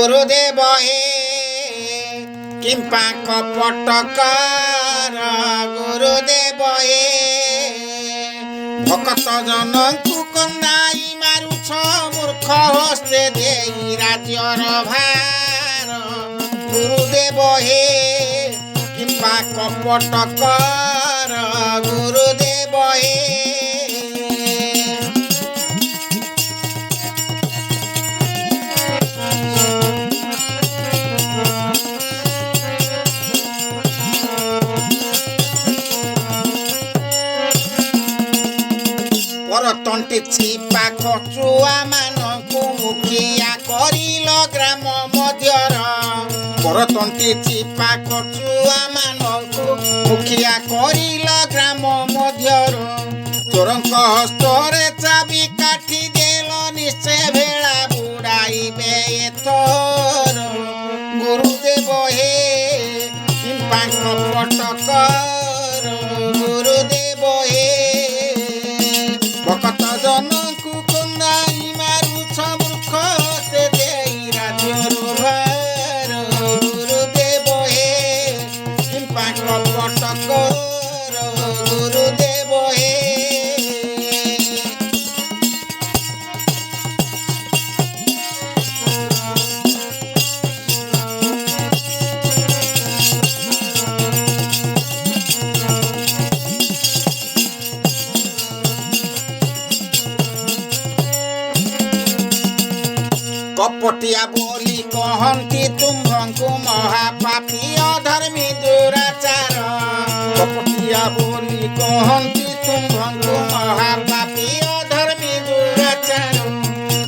गुरुदेव हे किंपा कपटकार गुरुदेव हे भक्त जनकु कन्दाई मारुछ मूर्ख हस्ते देई राज्यर भार गुरुदेव हे किंपा कपटकार गुरुदेव हे परतंटे छिपा कचुआ मानकु मुखिया करिल ग्राम मध्यर परतंटे छिपा कचुआ मानकु मुखिया करिल ग्राम मध्यर चोरंक हस्तरे चाबी काठी देल निश्चय भेड़ा बुड़ाइबे एथर गुरुदेव हे किंपा कपटकर गुरुदेव हे भक्त जनकु कन्दाई मारुछ मूर्ख हस्ते देई राज्यर भार गुरुदेव हे किंपा कपटकर गुरुदेव हे कपटिया बोली कहती तुम्भंकु महापापी अधर्मी दुराचार कपटिया बोली कहती तुम्भंकु महापापी अधर्मी दुराचार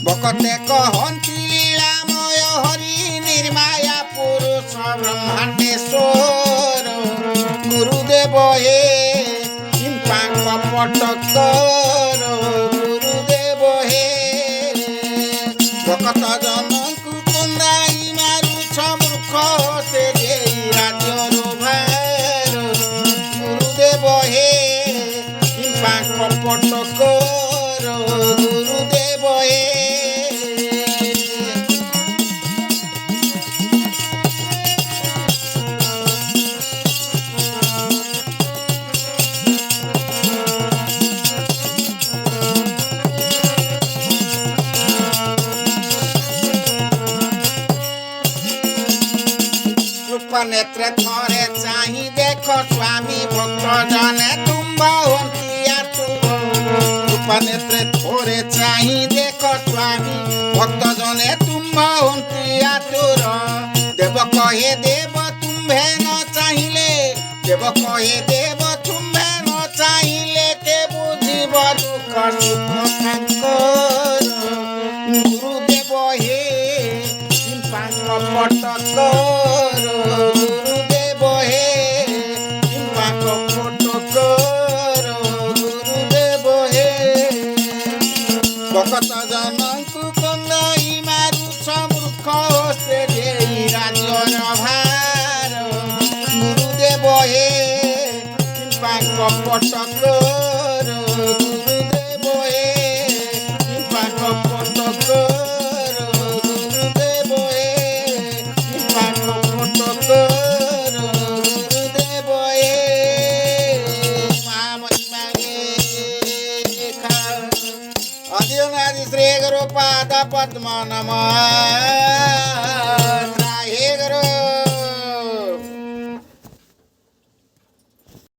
भक्ते कहती लीलामय हरि निर्माया पुरुष ब्रह्मांडेश्वर गुरुदेव हे किंपा कपटकर गुरुदेव हे भक्त जनकु कन्दाई मारुछ मूर्ख हस्ते देई राज्यर भार गुरुदेव हे किंपा कपटकर गुरुदेव हे नेत्र थरे चाही देख स्वामी भक्त जने तुम्भ हंती आतुर नेत्र थोरे चाही देख स्वामी भक्त जने तुम्भ हंती आतुर देव कहे देव तुम्भे न चाहिले देव कहे देव तुम्भे न चाहिले के बुझिब दुख सुख तांकर गुरुदेव हे किंपा कपटकर गुरुदेव हे किंपा कपटकर गुरुदेव हे भक्त जनकु कन्दाई मारुछ मूर्ख हस्ते देई राज्यर भार गुरुदेव हे किंपा कपटकर गुरुदेव हे किंपा कपटकर गुरुदेव हे किंपा कपटकर गुरुदेव हे महामहिमा अधि श्री गुरुपाद पद्म नमः।